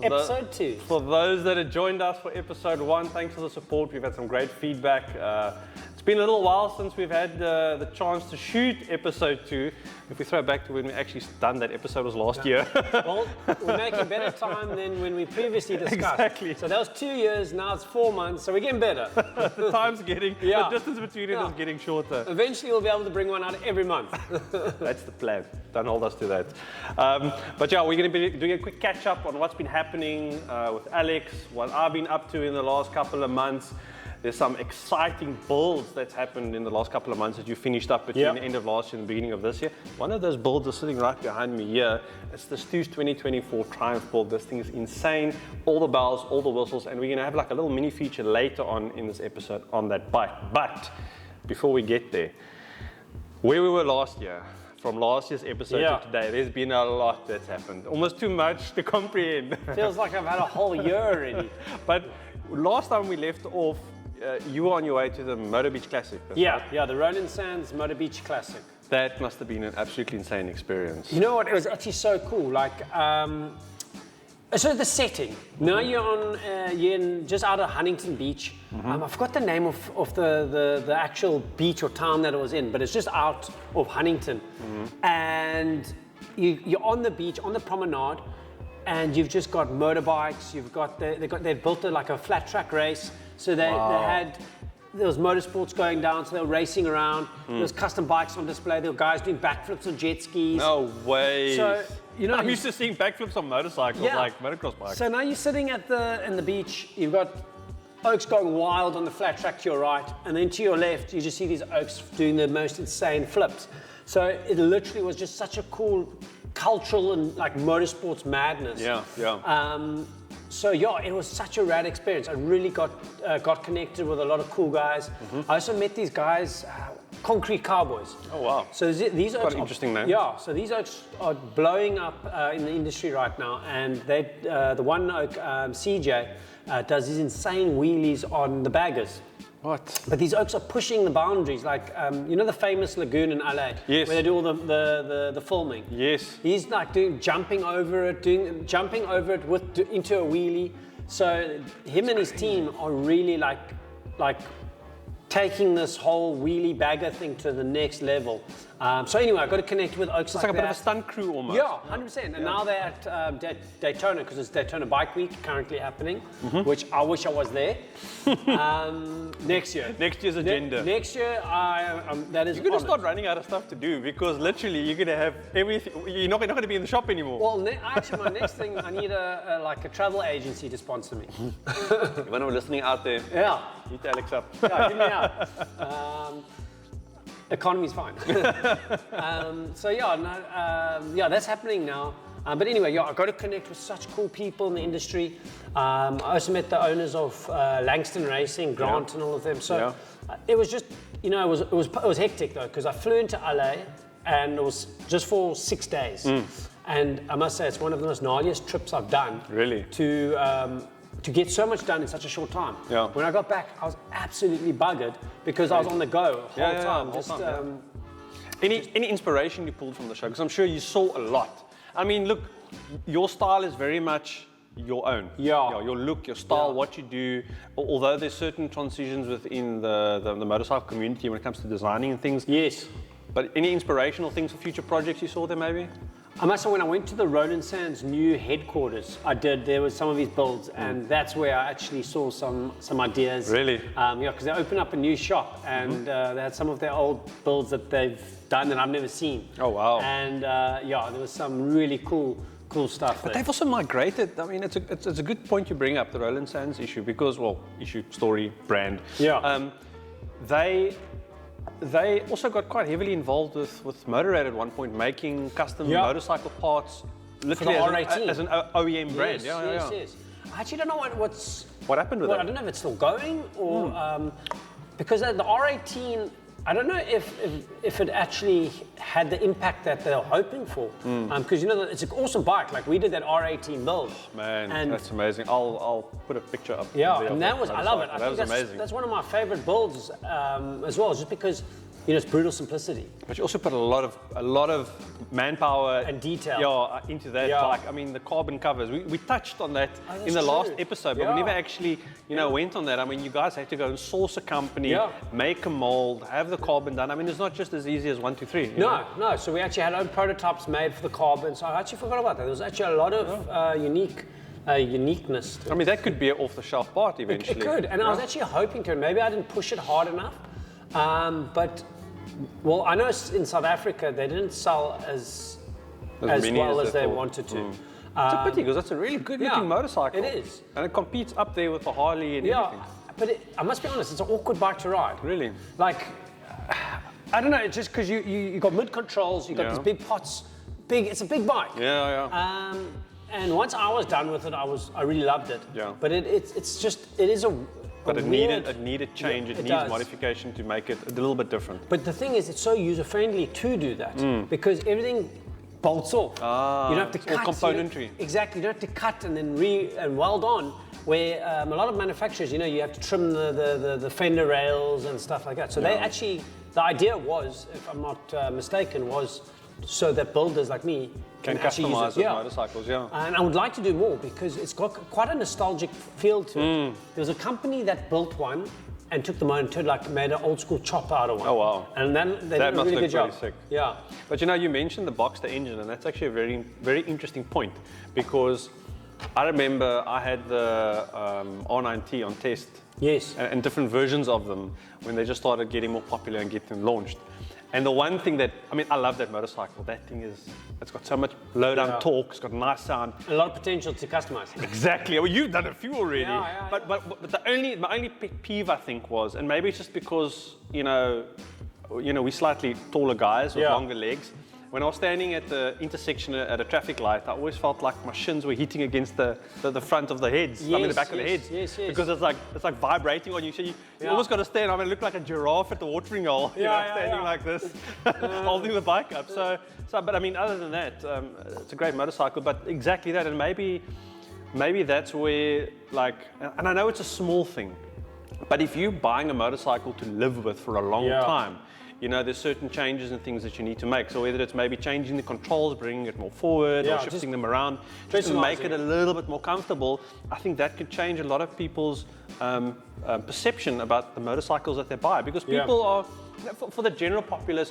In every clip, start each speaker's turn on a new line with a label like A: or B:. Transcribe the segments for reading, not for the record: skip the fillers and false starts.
A: Episode 2.
B: For those that have joined us for episode 1, thanks for the support. We've had some great feedback. It's been a little while since we've had the chance to shoot episode 2. If we throw back to when we actually done that episode was last year.
A: Well, we're making better time than when we previously discussed.
B: Exactly.
A: So that was 2 years, now it's 4 months, so we're getting better.
B: The time's getting, the distance between it is getting shorter.
A: Eventually we'll be able to bring one out every month.
B: That's the plan. Don't hold us to that. But yeah, we're going to be doing a quick catch up on what's been happening with Alex, what I've been up to in the last couple of months. There's some exciting builds that's happened in the last couple of months that you finished up between the end of last year and the beginning of this year. One of those builds is sitting right behind me here. It's the Stu's 2024 Triumph build. This thing is insane. All the bells, all the whistles, and we're going to have like a little mini feature later on in this episode on that bike. But before we get there, where we were last year, from last year's episode to today, there's been a lot that's happened. Almost too much to comprehend.
A: Feels like I've had a whole year already.
B: But last time we left off, you were on your way to the Motor Beach Classic.
A: Yeah, the Roland Sands Motor Beach Classic.
B: That must have been an absolutely insane experience.
A: You know what? It was actually so cool. Like, so the setting. Now you're just out of Huntington Beach. I forgot the name of the actual beach or town that it was in, but it's just out of Huntington. And you're on the beach, on the promenade, and you've just got motorbikes. You've got they built like a flat track race. So there was motorsports going down, so they were racing around. There was custom bikes on display. There were guys doing backflips on jet skis.
B: No way.
A: So,
B: I'm used to seeing backflips on motorcycles, like motocross bikes.
A: So now you're sitting in the beach. You've got oaks going wild on the flat track to your right, and then to your left, you just see these oaks doing the most insane flips. So it literally was just such a cool cultural and like motorsports madness. So it was such a rad experience. I really got connected with a lot of cool guys. I also met these guys, Concrete Cowboys.
B: Oh wow!
A: So these
B: quite an interesting name.
A: Yeah. So these oaks are blowing up in the industry right now, and the one oak, CJ, does these insane wheelies on the baggers.
B: What?
A: But these oaks are pushing the boundaries, like you know the famous lagoon in LA,
B: yes,
A: where they do all the filming.
B: Yes.
A: He's like jumping over it into a wheelie. So him and his team are really like taking this whole wheelie bagger thing to the next level. So anyway, I got to connect with oaks.
B: It's like a bit of a stunt crew almost.
A: Yeah, 100%. And now they're at Daytona, because it's Daytona Bike Week currently happening, which I wish I was there. Next year.
B: Next year's agenda.
A: Next year, that is.
B: You're going to start running out of stuff to do, because literally you're going to have everything. You're not going to be in the shop anymore.
A: Well, actually, my next thing, I need a travel agency to sponsor me.
B: When we're listening out there, hit Alex up.
A: Yeah, hit me out. Economy's fine. That's happening now. But anyway, I got to connect with such cool people in the industry. I also met the owners of Langston Racing, Grant, and all of them. So it was just, it was hectic though, because I flew into LA, and it was just for 6 days. And I must say, it's one of the most gnarliest trips I've done.
B: Really?
A: To get so much done in such a short time.
B: Yeah.
A: When I got back, I was absolutely buggered, because I was on the go the whole time.
B: Any inspiration you pulled from the show? Because I'm sure you saw a lot. I mean, look, your style is very much your own. Your look, your style, what you do. Although there's certain transitions within the motorcycle community when it comes to designing and things.
A: Yes.
B: But any inspirational things for future projects you saw there, maybe?
A: I must say, when I went to the Roland Sands new headquarters, there was some of his builds, and that's where I actually saw some ideas.
B: Really?
A: Because they opened up a new shop, and they had some of their old builds that they've done that I've never seen.
B: Oh wow!
A: And there was some really cool stuff.
B: But they've also migrated. I mean, it's a good point you bring up, the Roland Sands issue, because issue, story, brand.
A: Yeah.
B: They also got quite heavily involved with Motorrad at one point, making custom motorcycle parts, literally as an OEM brand.
A: Yes. I actually don't know
B: what happened with that.
A: I don't know if it's still going, or because the R18, I don't know if it actually had the impact that they were hoping for. Because it's an awesome bike. Like, we did that R18 build.
B: Man, that's amazing. I'll put a picture up.
A: Yeah, and I love it. I think
B: that's amazing.
A: That's one of my favorite builds as well, just because it's brutal simplicity.
B: But you also put a lot of manpower
A: And detail.
B: into that.
A: Yeah.
B: Like, I mean, the carbon covers. We touched on that
A: that's
B: in the last
A: true.
B: episode, but we never actually, went on that. I mean, you guys had to go and source a company, make a mold, have the carbon done. I mean, it's not just as easy as 1, 2, 3.
A: No. So we actually had our own prototypes made for the carbon. So I actually forgot about that. There was actually a lot of uniqueness to it.
B: I mean, that could be an off-the-shelf part eventually.
A: It could, and I was actually hoping to. Maybe I didn't push it hard enough, but well, I know in South Africa they didn't sell as
B: many
A: well as they
B: thought.
A: wanted to.
B: It's a pity because that's a really good-looking motorcycle.
A: It is,
B: and it competes up there with the Harley and everything.
A: But I must be honest, it's an awkward bike to ride.
B: Really?
A: Like, I don't know, it's just because you got mid controls, you got these big pots, it's a big bike.
B: Yeah.
A: And once I was done with it, I really loved it.
B: Yeah.
A: But it is a
B: But it
A: weird,
B: needed change.
A: Yeah,
B: it needs
A: does.
B: modification to make it a little bit different.
A: But the thing is, it's so user friendly to do that because everything bolts off. You don't have to
B: it's all
A: cut.
B: componentry.
A: Exactly. You don't have to cut and then weld on. Where a lot of manufacturers, you have to trim the fender rails and stuff like that. So they actually, the idea was, if I'm not mistaken, was so that builders like me
B: Can
A: actually use
B: customize
A: it.
B: those motorcycles,
A: And I would like to do more because it's got quite a nostalgic feel to it. There was a company that built one and took the motor and made an old school chopper out of one.
B: Oh wow!
A: And then they
B: That
A: did a
B: must
A: really
B: look
A: good job.
B: really sick.
A: Yeah.
B: But you mentioned the Boxster engine, and that's actually a very, very interesting point because I remember I had the R9T on test.
A: Yes.
B: And different versions of them when they just started getting more popular and getting launched. And the one thing I love that motorcycle. That thing it's got so much low-down torque, it's got a nice sound.
A: A lot of potential to customize.
B: Exactly. Well, you've done a few already.
A: Yeah.
B: But my only pet peeve, I think, was, and maybe it's just because, we're slightly taller guys with longer legs. When I was standing at the intersection at a traffic light, I always felt like my shins were hitting against the front of the heads. The back of the heads.
A: Yes.
B: Because it's like vibrating on you. So you almost got to stand. I look like a giraffe at the watering hole, standing like this, holding the bike up. So, but I mean, other than that, it's a great motorcycle. But exactly that, and maybe that's where, and I know it's a small thing, but if you're buying a motorcycle to live with for a long time, there's certain changes and things that you need to make. So whether it's maybe changing the controls, bringing it more forward, or shifting them around, just to make it a little bit more comfortable, I think that could change a lot of people's perception about the motorcycles that they buy. Because people are, for the general populace,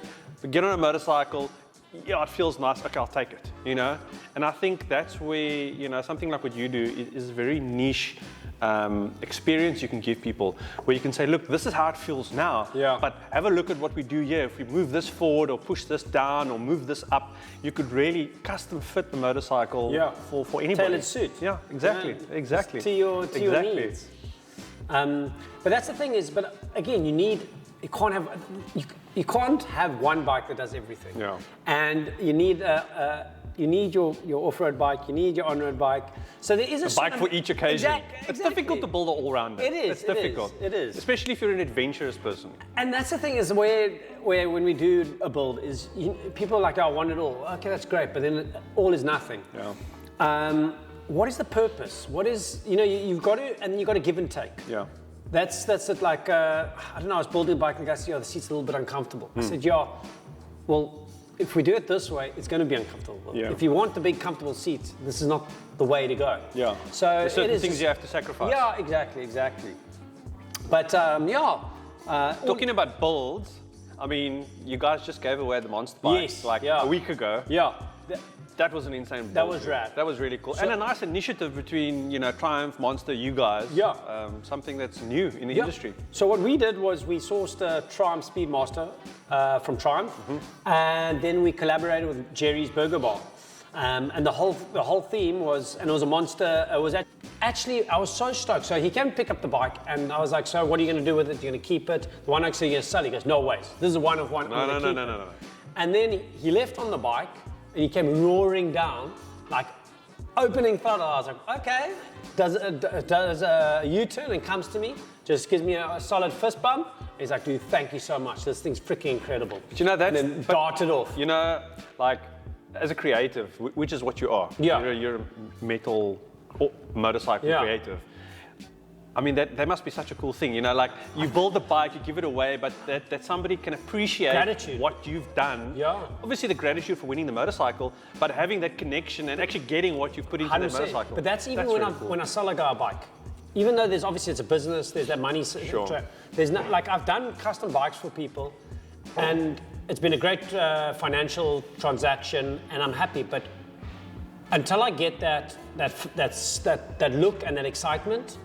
B: get on a motorcycle, it feels nice, okay, I'll take it, And I think that's where, something like what you do is very niche experience you can give people, where you can say, look, this is how it feels now, but have a look at what we do here. If we move this forward or push this down or move this up, you could really custom fit the motorcycle for anybody.
A: Tailored suit.
B: Yeah, exactly.
A: To your needs. But that's the thing is, but again, you can't have one bike that does everything.
B: Yeah.
A: And you need your off-road bike, you need your on-road bike. So there is
B: a bike for each occasion.
A: Exactly.
B: It's difficult to build an all-rounder.
A: It is.
B: It's difficult.
A: It is.
B: Especially if you're an adventurous person.
A: And that's the thing is where when we do a build is people are like, I want it all. Okay, that's great, but then all is nothing.
B: Yeah.
A: What is the purpose? What is, you've got to give and take.
B: Yeah.
A: That's it. Like, I don't know, I was building a bike and the guy said, the seat's a little bit uncomfortable. I said, well, if we do it this way, it's going to be uncomfortable.
B: Yeah.
A: If you want the big comfortable seats, this is not the way to go.
B: Yeah.
A: So
B: there's certain things you have to sacrifice.
A: Yeah, exactly. But
B: talking about builds, I mean, you guys just gave away the monster bike a week ago.
A: Yeah.
B: That was an insane build.
A: That was rad.
B: That was really cool. And a nice initiative between, Triumph, Monster, you guys.
A: Yeah.
B: Something that's new in the industry.
A: So what we did was we sourced a Triumph Speedmaster from Triumph, and then we collaborated with Jerry's Burger Bar. And the whole theme was, and it was a Monster. It was actually, I was so stoked. So he came pick up the bike, and I was like, so what are you going to do with it? You're going to keep it? The one actually you're going to sell. He goes, no ways. This is a one of one.
B: No.
A: And then he left on the bike, and he came roaring down, like opening throttle. I was like, okay. Does a U-turn and comes to me, just gives me a solid fist bump. He's like, dude, thank you so much. This thing's freaking incredible.
B: But that's...
A: And then darted off.
B: As a creative, which is what you are.
A: Yeah.
B: You're a metal motorcycle creative. I mean, that must be such a cool thing, you know, like you build the bike, you give it away, but that somebody can appreciate
A: Gratitude.
B: what you've done.
A: Yeah.
B: Obviously the gratitude for winning the motorcycle, but having that connection and actually getting what you've put into the
A: 100%.
B: motorcycle.
A: But that's even
B: really cool.
A: when I sell a guy a bike. Even though there's obviously it's a business, there's that money.
B: Sure.
A: There's no, like I've done custom bikes for people, and it's been a great financial transaction, and I'm happy. But until I get that look and that excitement,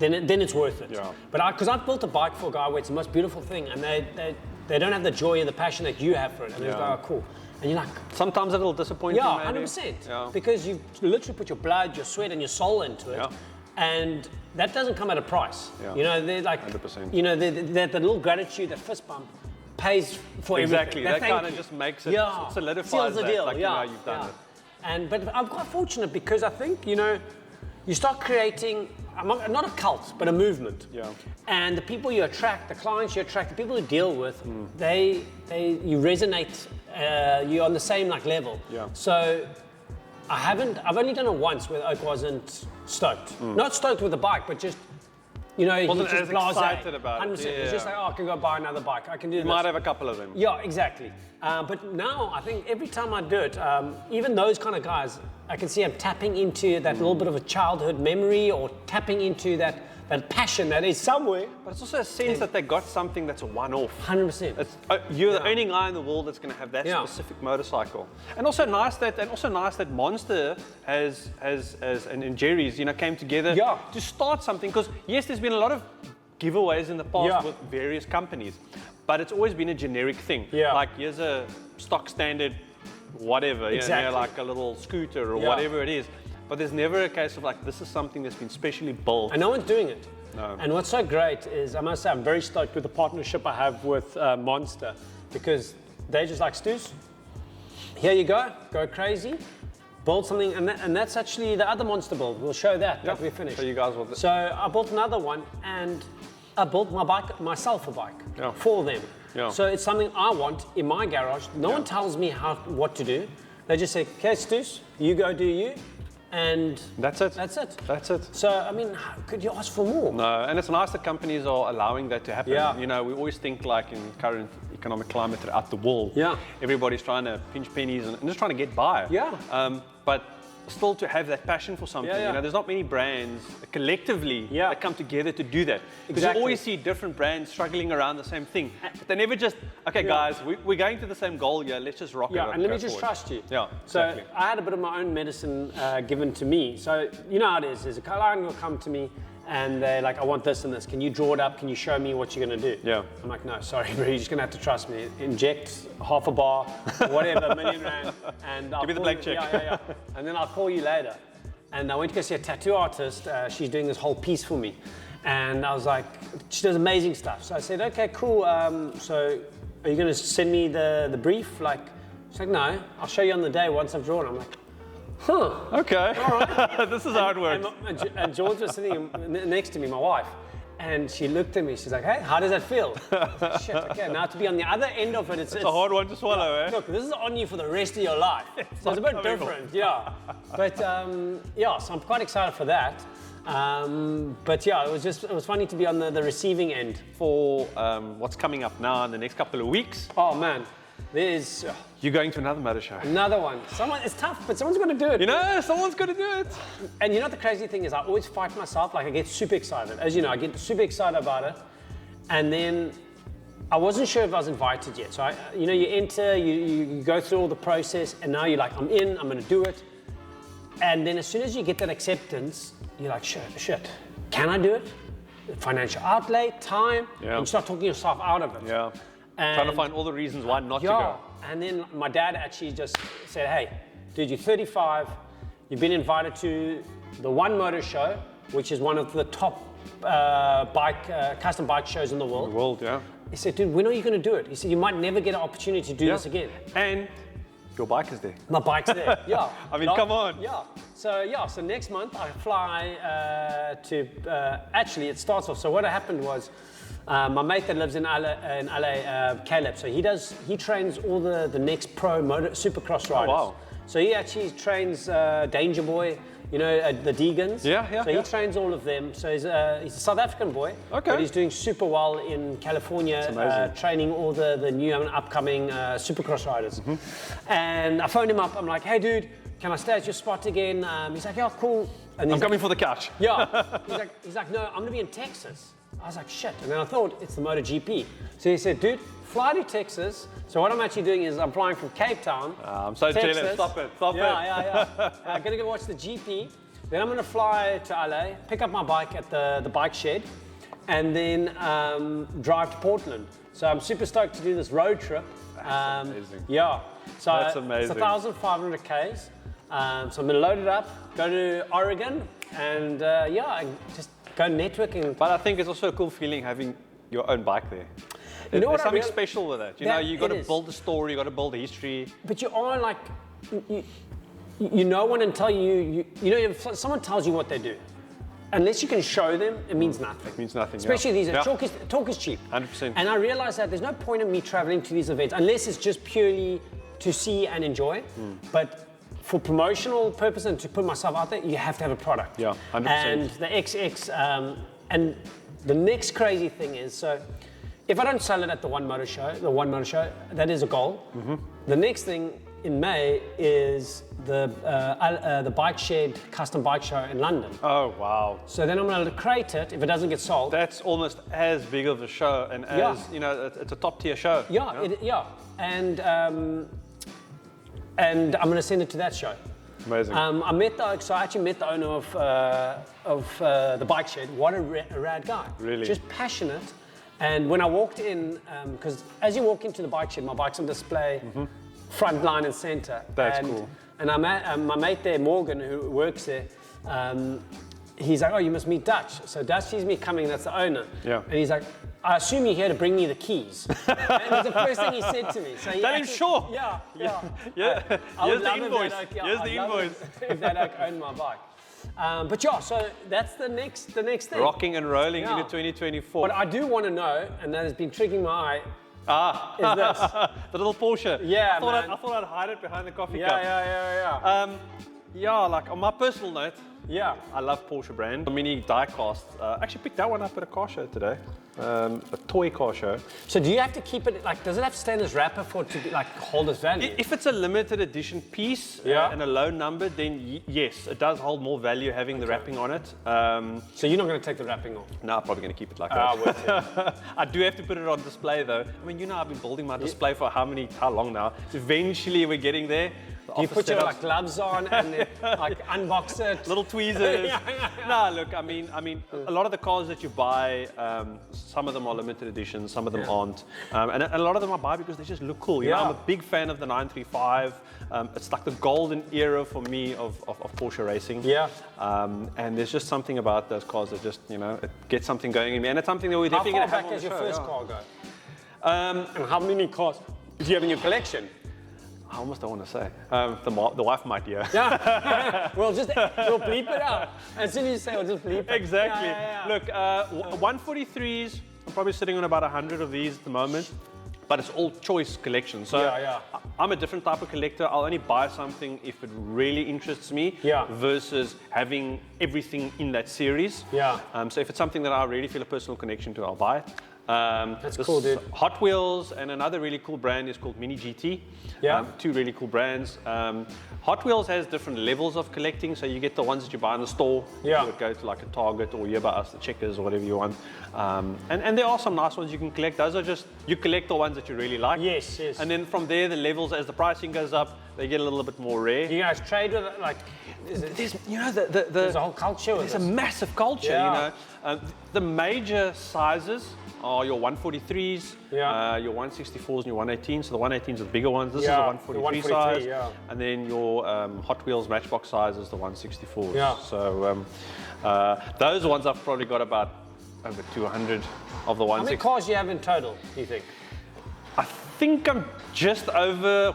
A: then it's worth it.
B: Yeah.
A: But because I've built a bike for a guy where it's the most beautiful thing, and they don't have the joy and the passion that you have for it, and they go, oh, cool. And you're like,
B: sometimes it'll disappoint you,
A: yeah,
B: maybe.
A: 100%.
B: Yeah.
A: Because you literally put your blood, your sweat, and your soul into it.
B: Yeah.
A: And that doesn't come at a price.
B: Yeah.
A: You know, they're like,
B: 100%.
A: you know, that little gratitude, that fist bump, pays for
B: Exactly.
A: everything.
B: That kind of just makes it, it solidifies
A: seals the
B: that,
A: deal.
B: like, you know, you've done it.
A: But I'm quite fortunate because I think, you know, you start creating, not a cult, but a movement.
B: Yeah.
A: And the people you attract, the clients you attract, the people you deal with, you resonate, you're on the same like level.
B: Yeah.
A: So I've only done it once where Oak wasn't stoked. Not stoked with the bike, but just, you know,
B: Wasn't
A: he's just
B: as
A: blasé.
B: excited about it.
A: 100%.
B: Yeah.
A: It's just like, oh, I can go buy another bike. I can do
B: You
A: this.
B: might have a couple of them.
A: Yeah, exactly. But now I think every time I do it, even those kind of guys, I can see I'm tapping into that little bit of a childhood memory or tapping into that passion that is somewhere.
B: But it's also a sense that they got something that's a one-off.
A: 100%.
B: You're the only guy in the world that's going to have that specific motorcycle, and also nice that Monster has and Jerry's, you know, came together to start something. Because yes, there's been a lot of giveaways in the past with various companies, but it's always been a generic thing.
A: Yeah.
B: Like here's a stock standard, whatever, you know, like a little scooter or whatever it is. But there's never a case of like, this is something that's been specially built.
A: And no one's doing it.
B: No.
A: And what's so great is, I must say, I'm very stoked with the partnership I have with Monster, because they're just like, Stoos, here you go crazy, build something, and that's actually the other Monster build. We'll show that after we finish.
B: So you guys will.
A: So I built another one, and I built myself a bike for them.
B: Yeah.
A: So it's something I want in my garage. No one tells me what to do. They just say, okay, Stoos, you go do you. And
B: that's it.
A: That's it.
B: That's it.
A: So, I mean, could you ask for more?
B: No, and it's nice that companies are allowing that to happen.
A: Yeah.
B: You know, we always think like in current economic climate throughout the world, everybody's trying to pinch pennies and just trying to get by.
A: Yeah.
B: But still to have that passion for something, you know, there's not many brands collectively that come together to do that. Because you always see different brands struggling around the same thing. But they never just, okay guys, we're going to the same goal here, let's just rock it.
A: Yeah, and let me just trust you.
B: Yeah,
A: exactly. So I had a bit of my own medicine given to me. So you know how it is a client will come to me and they're like, I want this and this. Can you draw it up? Can you show me what you're going to do?
B: Yeah.
A: I'm like, no, sorry, bro, you're just going to have to trust me. Inject half a bar, whatever, $1 million, and I'll
B: give me the blank check.
A: Yeah. And then I'll call you later. And I went to go see a tattoo artist. She's doing this whole piece for me. And I was like, she does amazing stuff. So I said, okay, cool. So are you going to send me the brief? Like, she's like, no, I'll show you on the day once I've drawn. I'm like, huh.
B: Okay.
A: All right.
B: This is how it works.
A: And George was sitting next to me, my wife. And she looked at me, she's like, hey, how does that feel? Shit, okay, now to be on the other end of it, it's
B: a hard one to swallow, eh?
A: Look, this is on you for the rest of your life. So it's a bit different, But so I'm quite excited for that. But yeah, it was funny to be on the receiving end.
B: For what's coming up now in the next couple of weeks.
A: Oh man, there's...
B: You're going to another motor show.
A: Another one. It's tough, but someone's going to do it.
B: You know, someone's going to do it.
A: And you know the crazy thing is I always fight myself. Like I get super excited. As you know, I get super excited about it. And then I wasn't sure if I was invited yet. So, you enter, you go through all the process, and now you're like, I'm in, I'm going to do it. And then as soon as you get that acceptance, you're like, shit, can I do it? Financial outlay, time, and you start talking yourself out of it.
B: Yeah. And trying to find all the reasons why not to go.
A: And then my dad actually just said, hey, dude, you're 35, you've been invited to the One Motor Show, which is one of the top custom bike shows in the world. He said, dude, when are you going to do it? He said, you might never get an opportunity to do this again.
B: And your bike is there.
A: My bike's there,
B: I mean, come on.
A: So next month I fly to, actually it starts off, so what happened was, my mate that lives in LA, Caleb, so he trains all the next pro supercross riders.
B: Oh, wow.
A: So he actually trains Danger Boy, you know, the Degans.
B: Yeah.
A: So he trains all of them. So he's a South African boy.
B: Okay.
A: But he's doing super well in California, training all the new and upcoming supercross riders. And I phoned him up. I'm like, hey, dude, can I stay at your spot again? He's like, yeah, cool. And
B: I'm coming for the couch.
A: Yeah. He's like, no, I'm going to be in Texas. I was like, shit. And then I thought, it's the MotoGP. So he said, dude, fly to Texas. So what I'm actually doing is I'm flying from Cape Town.
B: I'm so
A: Texas.
B: jealous. Stop it.
A: Yeah. I'm going to go watch the GP. Then I'm going to fly to LA, pick up my bike at the bike shed, and then drive to Portland. So I'm super stoked to do this road trip.
B: That's amazing.
A: Yeah. So
B: That's amazing.
A: It's 1,500 Ks. So I'm going to load it up, go to Oregon, and just go networking.
B: But I think it's also a cool feeling having your own bike there.
A: You know what
B: There's something special with it. You know, you got to build a story, you got to build a history.
A: But you are like, you know one until you know, if someone tells you what they do, unless you can show them, it means nothing.
B: It means nothing.
A: Especially these, talk is cheap.
B: 100%.
A: And I realized that there's no point in me traveling to these events unless it's just purely to see and enjoy. But for promotional purpose and to put myself out there, you have to have a product.
B: Yeah, 100%.
A: And the XX, and the next crazy thing is, so if I don't sell it at the One Motor Show, that is a goal. The next thing in May is the Bike Shed Custom Bike Show in London.
B: Oh, wow.
A: So then I'm going to crate it if it doesn't get sold.
B: That's almost as big of a show and as, you know, it's a top tier show.
A: Yeah. And I'm going to send it to that show.
B: Amazing.
A: I actually met the owner of the Bike Shed. What a rad guy.
B: Really?
A: Just passionate. And when I walked in, because as you walk into the Bike Shed, my bike's on display, front line and center.
B: That's cool.
A: And my mate there, Morgan, who works there, he's like, oh, you must meet Dutch. So Dutch sees me coming, that's the owner.
B: Yeah.
A: And he's like, I assume you're here to bring me the keys. And it's the first thing he said to me. So
B: Tell him sure.
A: Yeah.
B: Here's the invoice. Here's the invoice.
A: If they don't own my bike. But yeah, so that's the next thing.
B: Rocking and rolling into 2024.
A: But I do want to know, and that has been tricking my eye, is this.
B: The little Porsche.
A: Yeah,
B: I thought I'd hide it behind the coffee cup.
A: Yeah.
B: Like on my personal note,
A: Yeah.
B: I love Porsche brand. The mini diecast. Actually picked that one up at a car show today. A toy car show.
A: So do you have to keep it, like, does it have to stay in this wrapper for it to be, like, hold its value?
B: If it's a limited edition piece and a low number, then yes, it does hold more value having the wrapping on it.
A: So you're not going to take the wrapping off?
B: No, I'm probably going to keep it like that. I do have to put it on display though. I mean, you know, I've been building my display for how long now? Eventually we're getting there.
A: Do you put your like gloves on and then, like unbox it?
B: Little tweezers. No, look, I mean, a lot of the cars that you buy, some of them are limited editions, some of them aren't, and a lot of them I buy because they just look cool. You know, I'm a big fan of the 935. It's like the golden era for me of Porsche racing. Yeah. And there's just something about those cars that just, you know, it gets something going in me, and it's something that we're definitely going to have on the show.
A: How far back as your first car go? And how many cars do you have in your collection?
B: I almost don't want to say. The wife might hear.
A: Yeah. we'll bleep it out. As soon as you say, we'll just bleep it.
B: Exactly. Look, 143s, I'm probably sitting on about 100 of these at the moment, but it's all choice collection. So I'm a different type of collector. I'll only buy something if it really interests me versus having everything in that series. Yeah. So if it's something that I really feel a personal connection to, I'll buy it.
A: That's cool, dude.
B: Hot Wheels and another really cool brand is called Mini GT. Yeah. Two really cool brands. Hot Wheels has different levels of collecting, so you get the ones that you buy in the store. Yeah. You would go to like a Target or Here by Us, the Checkers or whatever you want. And there are some nice ones you can collect. Those are just, you collect the ones that you really like. Yes. And then from there, the levels, as the pricing goes up, they get a little bit more rare.
A: Do you guys trade with it? Like,
B: there's
A: a whole culture with
B: this. There's a massive culture, you know. The major sizes are your 143s, your 164s and your 118s. So the 118s are the bigger ones. This is a 143 size. And then your Hot Wheels Matchbox size is the 164s. Yeah. So those ones I've probably got about over 200 of the ones.
A: How many cars do you have in total, do you think?
B: I think I'm just over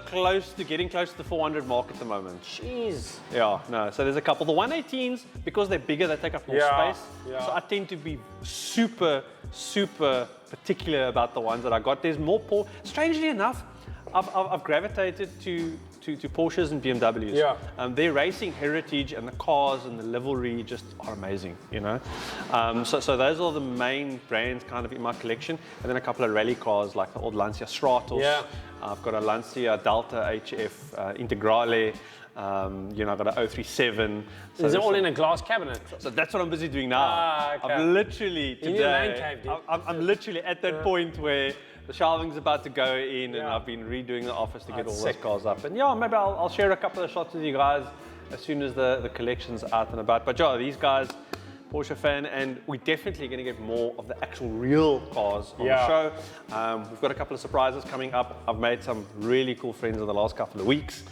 B: getting close to the 400 mark at the moment.
A: Jeez.
B: Yeah, no, so there's a couple. The 118s, because they're bigger, they take up more space. Yeah. So I tend to be super particular about the ones that I got. There's more Strangely enough, I've gravitated to to Porsches and BMWs.
A: Yeah.
B: Their racing heritage and the cars and the livery just are amazing, you know. So those are the main brands kind of in my collection, and then a couple of rally cars like the old Lancia Stratos.
A: Yeah.
B: I've got a Lancia Delta HF Integrale. You know, I've got an 037. So
A: Is it all in a glass cabinet?
B: So that's what I'm busy doing now.
A: Ah, okay.
B: I'm literally
A: You need a man
B: today.
A: cave, dude.
B: I'm literally at that point where the shelving's about to go in, and
A: Yeah.
B: I've been redoing the office to get all
A: That's
B: those
A: sick.
B: cars up. And yeah, maybe I'll share a couple of shots with you guys as soon as the collection's out and about. But yeah, these guys, Porsche fan, and we're definitely going to get more of the actual real cars on the show. We've got a couple of surprises coming up. I've made some really cool friends in the last couple of weeks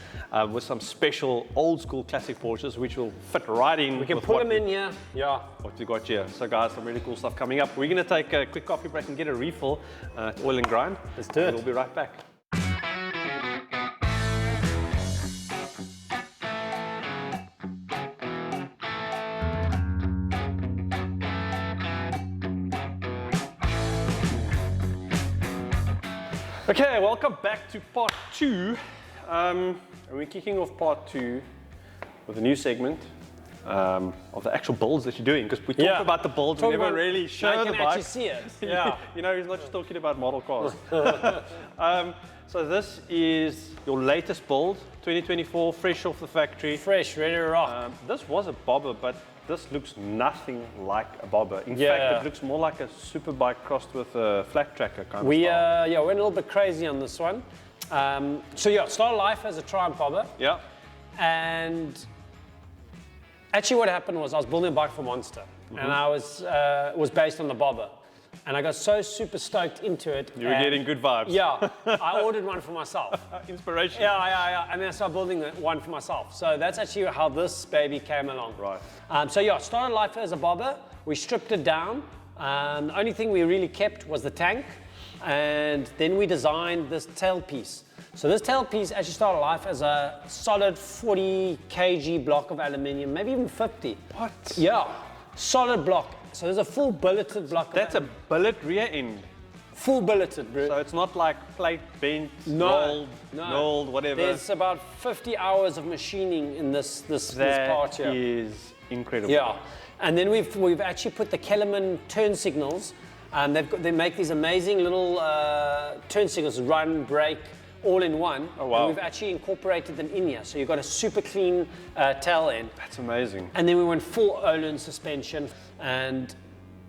B: with some special old school classic Porsches, which will fit right in.
A: We can
B: with
A: put
B: what
A: them in here. Yeah.
B: what we got here. So guys, some really cool stuff coming up. We're going to take a quick coffee break and get a refill at Oil and Grind.
A: Let's do it.
B: We'll be right back. Okay, welcome back to part 2. And we're kicking off part 2 with a new segment of the actual builds that you're doing, because we talk about the builds, we never really show
A: Now
B: the
A: you can actually
B: bike.
A: see it. Yeah.
B: You know, he's not just talking about model cars. So this is your latest build, 2024, fresh off the factory.
A: Fresh, ready to rock.
B: This was a bobber, but this looks nothing like a bobber. In
A: Yeah.
B: fact, it looks more like a superbike crossed with a flat tracker kind
A: We
B: of style.
A: went a little bit crazy on this one. So yeah, started life as a Triumph bobber,
B: Yeah.
A: and actually what happened was I was building a bike for Monster, and I was based on the bobber, and I got so super stoked into it.
B: You were getting good vibes.
A: Yeah, I ordered one for myself.
B: Inspiration.
A: Yeah, and then I started building one for myself. So that's actually how this baby came along.
B: Right.
A: So yeah, started life as a bobber. We stripped it down. The only thing we really kept was the tank, and then we designed this tailpiece. So this tailpiece actually started life as a solid 40 kg block of aluminium, maybe even 50.
B: What?
A: Yeah, solid block. So there's a full billeted block.
B: That's a billet rear end.
A: full billeted, bro.
B: So it's not like plate bent,
A: No,
B: rolled, whatever.
A: There's about 50 hours of machining in this part here.
B: That is incredible.
A: Yeah, and then we've actually put the Kellerman turn signals. They make these amazing little turn signals, run, brake, all in one.
B: Oh, wow.
A: And we've actually incorporated them in here, so you've got a super clean tail end.
B: That's amazing.
A: And then we went full Olin suspension, and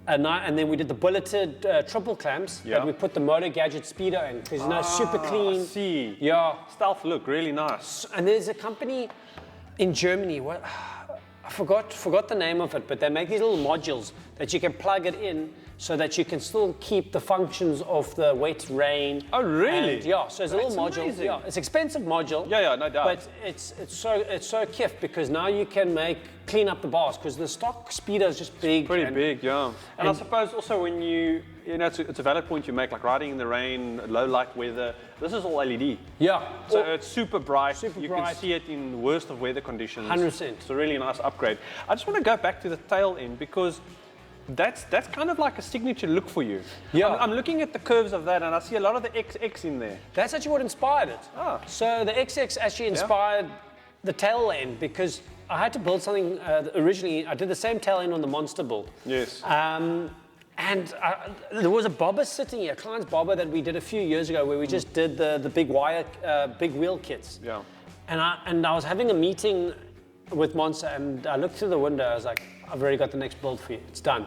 A: then we did the bulleted triple clamps.
B: Yeah.
A: And we put the Motor Gadget speedo in because super clean.
B: I see.
A: Yeah.
B: Stealth look, really nice.
A: And there's a company in Germany. I forgot the name of it, but they make these little modules that you can plug it in so that you can still keep the functions of the wet, rain.
B: Oh, really?
A: And yeah, so it's a little
B: That's
A: module.
B: amazing.
A: Yeah, it's expensive module.
B: Yeah, no doubt.
A: But it's so kiff because now you can clean up the bars because the stock speedo is just big.
B: Pretty
A: and-
B: big, yeah. And I suppose also when it's a valid point you make, like riding in the rain, low light weather, this is all LED.
A: Yeah.
B: So it's super bright.
A: Super
B: you
A: bright.
B: can see it in the worst of weather conditions.
A: 100%.
B: It's a really nice upgrade. I just want to go back to the tail end because that's kind of like a signature look for you.
A: Yeah.
B: I'm looking at the curves of that and I see a lot of the XX in there.
A: That's actually what inspired it.
B: Ah.
A: So the XX actually inspired the tail end because I had to build something originally. I did the same tail end on the Monster build.
B: Yes.
A: And there was a bobber sitting here, a client's bobber that we did a few years ago where we just did the big wire, big wheel kits.
B: Yeah.
A: And I was having a meeting with Monster and I looked through the window, I was like, I've already got the next build for you, it's done.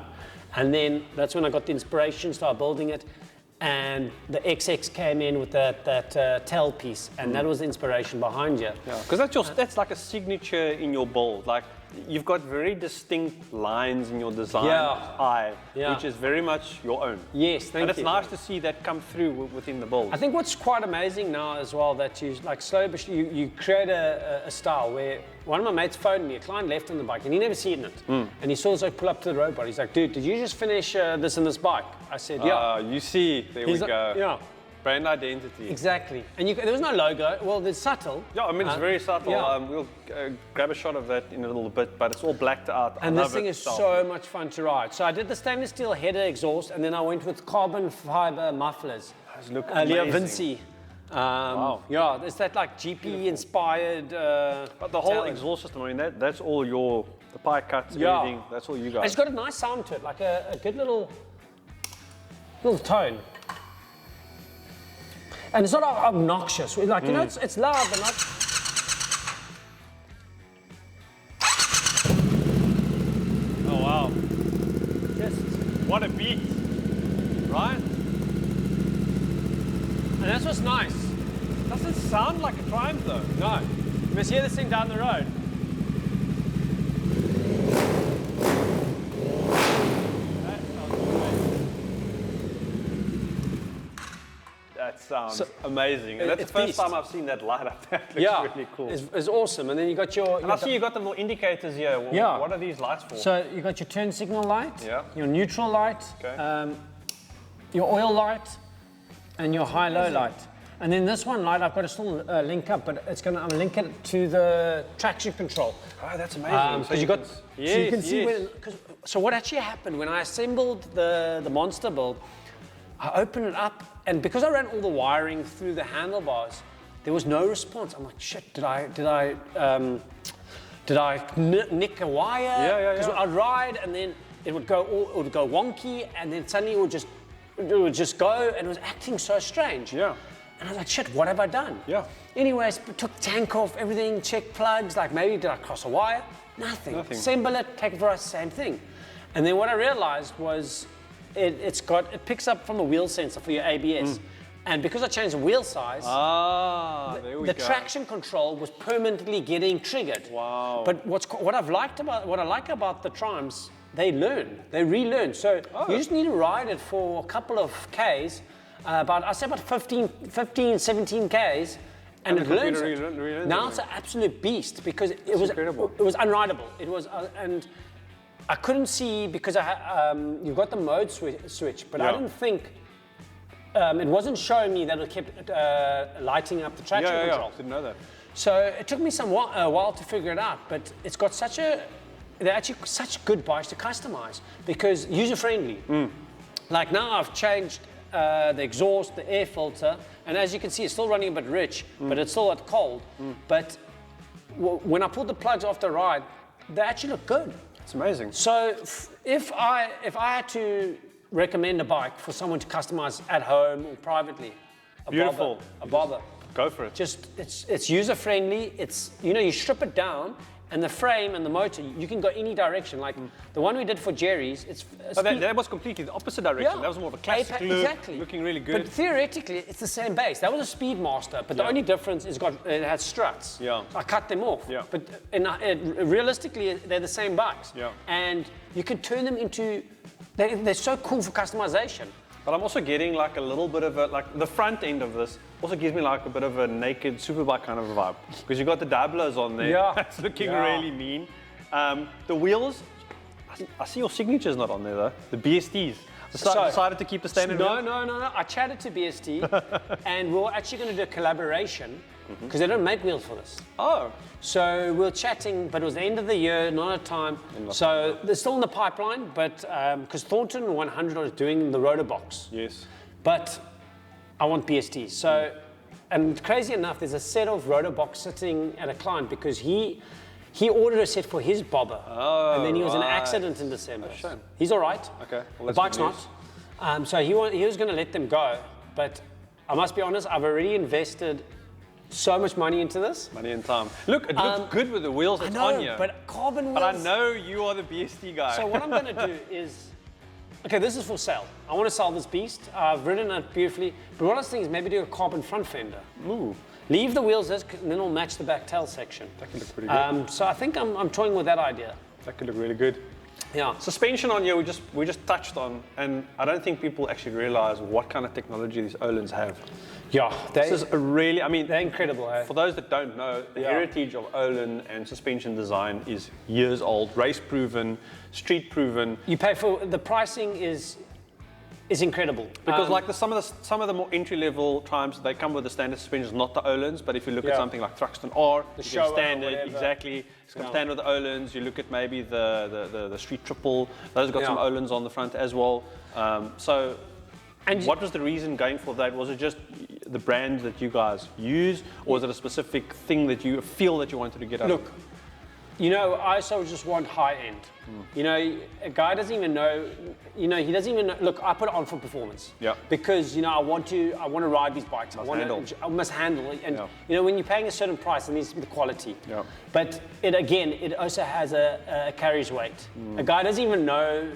A: And then that's when I got the inspiration, started building it. And the XX came in with that tail piece, and that was the inspiration behind you.
B: Yeah, because that's like a signature in your build. Like you've got very distinct lines in your design eye, which is very much your own.
A: Yes, thank you.
B: And it's nice to see that come through within the build.
A: I think what's quite amazing now as well that you like slowly but you create a style where one of my mates phoned me, a client left on the bike and he never seen it. And he saw us like pull up to the robot. He's like, dude, did you just finish this and this bike? I said, yeah.
B: You see, there
A: He's
B: we
A: like,
B: go.
A: yeah.
B: Brand identity.
A: Exactly. And there was no logo. Well, there's subtle.
B: Yeah, I mean, it's very subtle.
A: yeah.
B: We'll grab a shot of that in a little bit, but it's all blacked out.
A: And
B: I
A: this
B: love
A: thing
B: it,
A: is
B: Stealth.
A: so much fun to ride. So I did the stainless steel header exhaust, and then I went with carbon fiber mufflers.
B: Those look
A: Leo
B: amazing.
A: Vinci.
B: Wow.
A: Yeah, it's that like GP inspired.
B: But the whole
A: talent.
B: exhaust system, I mean, that's all the pie cuts,
A: Yeah.
B: everything, that's all you
A: And
B: guys.
A: it's got a nice sound to it, like a good little tone. And it's not obnoxious. Like, you know, it's loud, but not.
B: Oh, wow.
A: Just,
B: What a beat, right?
A: and that's what's nice.
B: Doesn't sound like a Triumph though.
A: No. You must hear this thing down the road.
B: That sounds amazing. And that's the
A: it's
B: first
A: beast.
B: time I've seen that light up. That looks
A: Yeah,
B: really cool.
A: it's awesome. And then you got your.
B: And I see you got the little indicators here.
A: Yeah.
B: What are these lights for?
A: So you got your turn signal light,
B: Yeah.
A: your neutral light,
B: Okay.
A: your oil light, and your high-low light. And then this one light, I've got to still link up, but I'm link it to the traction control.
B: Oh, that's amazing.
A: Because you got, so you can see
B: yes.
A: so what actually happened when I assembled the Monster build, I opened it up, and because I ran all the wiring through the handlebars, there was no response. I'm like, shit, did I nick a wire?
B: Yeah.
A: Because I'd ride, and then it would go wonky, and then suddenly it would just go, and it was acting so strange.
B: Yeah.
A: And I was like, shit, what have I done?
B: Yeah.
A: Anyways, took the tank off, everything, checked plugs, like maybe did I cross a wire? Nothing. Assemble it, take it for us, same thing. And then what I realized was it picks up from the wheel sensor for your ABS. And because I changed the wheel size,
B: there we
A: the
B: go.
A: traction control was permanently getting triggered.
B: Wow.
A: But what I like about the Triumphs, they relearn. So you just need to ride it for a couple of Ks, about 15, 17 Ks, and it learns it.
B: Relearns
A: Now
B: it.
A: it's an absolute beast because it was unrideable. It was and I couldn't see because you've got the mode switch, but I didn't think it wasn't showing me that it kept lighting up the traction control.
B: Didn't know that.
A: So it took me a while to figure it out, but it's got they're actually such good bikes to customize because user friendly. Like now I've changed the exhaust, the air filter, and as you can see, it's still running a bit rich, but it's still at cold. But when I pulled the plugs off the ride, they actually look good.
B: It's amazing.
A: So if I had to recommend a bike for someone to customize at home or privately,
B: Beautiful.
A: a bobber.
B: Go for it.
A: Just it's user friendly. It's you strip it down. And the frame and the motor, you can go any direction. Like the one we did for Jerry's,
B: that was completely the opposite direction. That was more of a classic look,
A: exactly.
B: looking really good.
A: But theoretically, it's the same base. That was a Speedmaster, but the only difference is it has struts.
B: Yeah.
A: I cut them off.
B: Yeah.
A: But realistically, they're the same bikes.
B: Yeah.
A: And you can turn them into. They're so cool for customization.
B: But I'm also getting like a little bit of the front end of this also gives me like a bit of a naked superbike kind of a vibe. Because you've got the dabblers on there.
A: Yeah.
B: That's looking really mean. The wheels, I see your signature's not on there though. The BSTs. Decided to keep the standard wheel?
A: No. I chatted to BST and we're actually going to do a collaboration because they don't make wheels for this.
B: Oh.
A: So we were chatting, but it was the end of the year, not a time. So they're still in the pipeline, but because Thornton 100 was doing the rotor box.
B: Yes.
A: But I want BSTs. So, and crazy enough, there's a set of rotor box sitting at a client because he ordered a set for his bobber.
B: Oh,
A: and then he was in an accident in December.
B: shame.
A: He's all right.
B: Okay. Well,
A: The
B: that's
A: bike's
B: good
A: not.
B: news.
A: So he was going to let them go, but I must be honest, I've already invested so much money into this.
B: Money and time. Look, it looks good with the wheels that's
A: I know,
B: on here.
A: but carbon wheels.
B: But I know you are the BST guy.
A: So what I'm going to do is, okay, this is for sale. I want to sell this beast. I've ridden it beautifully, but what I was thinking is maybe do a carbon front fender.
B: Ooh.
A: Leave the wheels this, and then it'll match the back tail section.
B: That could look pretty good.
A: So I think I'm toying with that idea.
B: That could look really good.
A: Yeah.
B: Suspension on here, we just touched on, and I don't think people actually realize what kind of technology these Öhlins have.
A: Yeah.
B: This is a really,
A: They're incredible.
B: for those that don't know, the heritage of Öhlin and suspension design is years old, race proven, street proven.
A: You pay for the pricing is incredible
B: Because some of the more entry level Triumphs, they come with the standard suspensions, not the Öhlins. But if you look at something like Thruxton R, the
A: Showa or
B: standard,
A: whatever.
B: exactly, it's got standard with the Öhlins. You look at maybe the Street Triple, those got some Öhlins on the front as well. And what was the reason going for that? Was it just the brand that you guys use, or is it a specific thing that you feel that you wanted to get out of?
A: Look, you know, I also just want high end. You know, a guy doesn't even know, you know, he doesn't even know. Look, I put it on for performance.
B: Yeah.
A: Because, you know, I want to ride these bikes. I must handle it. And, you know, when you're paying a certain price, it needs to be the quality.
B: Yeah.
A: But it also has a carries weight. A guy doesn't even know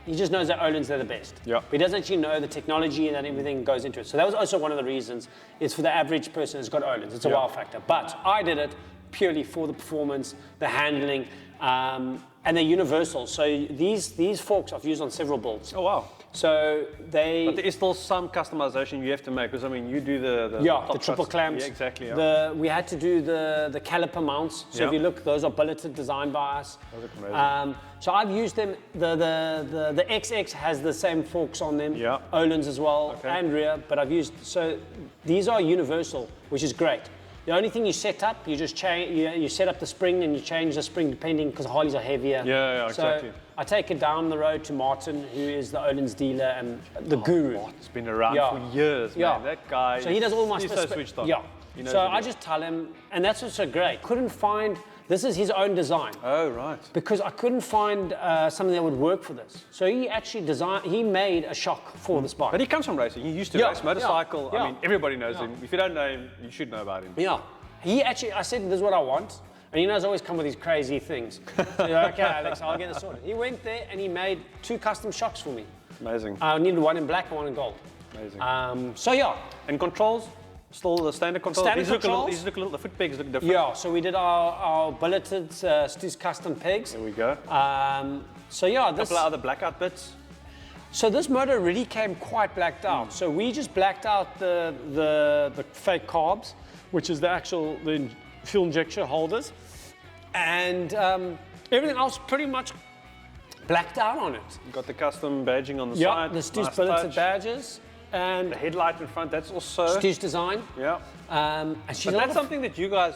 A: he just knows that Öhlins, they're the best.
B: Yeah.
A: But he doesn't actually know the technology and that everything goes into it. So that was also one of the reasons, is for the average person who's got Öhlins. It's a wow factor. But I did it purely for the performance, the handling, and they're universal. So these forks I've used on several builds.
B: Oh wow!
A: So
B: But there is still some customization you have to make, because I mean, you do the
A: the triple
B: cuts.
A: clamps.
B: Yeah, exactly. Yeah.
A: We had to do the caliper mounts. So if you look, those are bulleted, designed by us.
B: Those look amazing.
A: So I've used them. The XX has the same forks on them.
B: Yeah.
A: Öhlins as well, and rear. But I've used, so these are universal, which is great. The only thing you set up, you just change. You set up the spring and you change the spring depending, because Harleys are heavier.
B: Yeah, exactly.
A: So I take it down the road to Martin, who is the Öhlins dealer and the guru.
B: It's been around for years, man. That guy.
A: So he does all my
B: He's so switched on.
A: Yeah.
B: He knows
A: So
B: the
A: I
B: deal.
A: just tell him, and that's what's so great. Couldn't find. This is his own design.
B: Oh right.
A: Because I couldn't find something that would work for this. So he actually he made a shock for this bike.
B: But he comes from racing. He used to race motorcycle. I mean, everybody knows him. If you don't know him, you should know about him.
A: Yeah. He actually, I said, this is what I want. And he knows I always come with these crazy things. So you're like, okay, Alex, I'll get it sorted. He went there and he made 2 custom shocks for me.
B: Amazing.
A: I needed one in black and one in gold.
B: Amazing.
A: So yeah.
B: And controls? Still the standard controls?
A: Standard
B: these
A: controls.
B: Look a little, the foot pegs look different.
A: Yeah, so we did our bulleted Stu's custom pegs.
B: There we go.
A: So yeah, this.
B: A couple of other blackout bits.
A: So this motor really came quite blacked out. So we just blacked out the fake carbs, which is the fuel injection holders, and everything else pretty much blacked out on it.
B: You've got the custom badging on the
A: Yeah,
B: side.
A: the Stu's
B: nice
A: bulleted
B: touch.
A: badges, and
B: The headlight in front, that's also.
A: Stu's design.
B: Yeah.
A: And she's
B: But that's something that you guys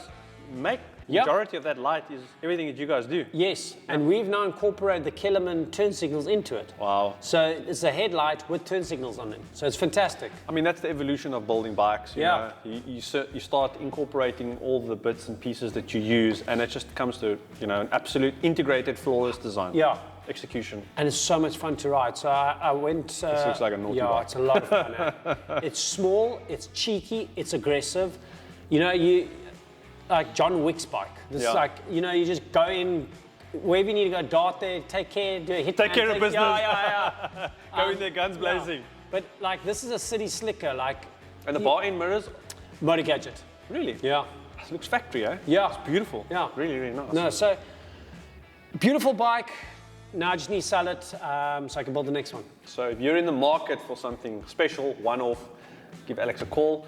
B: make. The
A: Yep.
B: majority of that light is everything that you guys do.
A: Yes, and we've now incorporated the Kellerman turn signals into it.
B: Wow.
A: So it's a headlight with turn signals on it. So it's fantastic.
B: I mean, that's the evolution of building bikes. You know? You start incorporating all the bits and pieces that you use, and it just comes to, you know, an absolute integrated, flawless design.
A: Yeah.
B: Execution.
A: And it's so much fun to ride. So I went.
B: This looks like a naughty bike.
A: It's a lot of fun. It's small, it's cheeky, it's aggressive. You know, like John Wick's bike. This is like, you know, you just go in, wherever you need to go, dart there, take care, do a hit.
B: Take care of business.
A: Yeah.
B: Go in there, guns blazing.
A: But like, this is a city slicker, like.
B: And the bar-end mirrors,
A: Motor Gadget.
B: really?
A: Yeah.
B: It looks factory, eh?
A: Yeah.
B: It's beautiful.
A: Yeah.
B: Really, really nice.
A: No, so beautiful bike. Now I just need to sell it so I can build the next one.
B: So if you're in the market for something special, one-off, give Alex a call.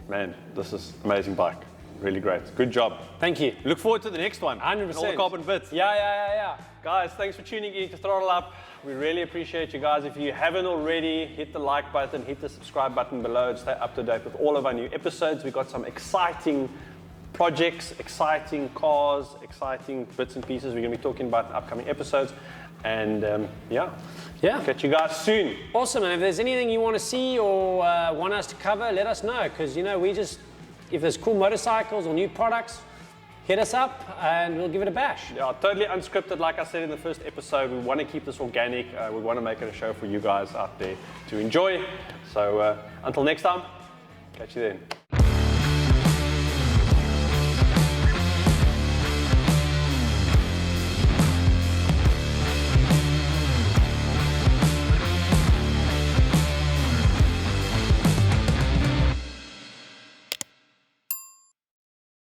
B: Man, this is amazing bike. Really great. Good job.
A: Thank you.
B: Look forward to the next one.
A: 100%.
B: All the carbon bits.
A: Yeah.
B: Guys, thanks for tuning in to Throttle Up. We really appreciate you guys. If you haven't already, hit the like button, hit the subscribe button below to stay up to date with all of our new episodes. We've got some exciting projects, exciting cars, exciting bits and pieces we're going to be talking about in upcoming episodes. And yeah, catch you guys soon.
A: Awesome, and if there's anything you want to see or want us to cover, let us know, because, you know, if there's cool motorcycles or new products, hit us up and we'll give it a bash.
B: Yeah, totally unscripted. Like I said in the first episode, we want to keep this organic. We want to make it a show for you guys out there to enjoy. So until next time, catch you then.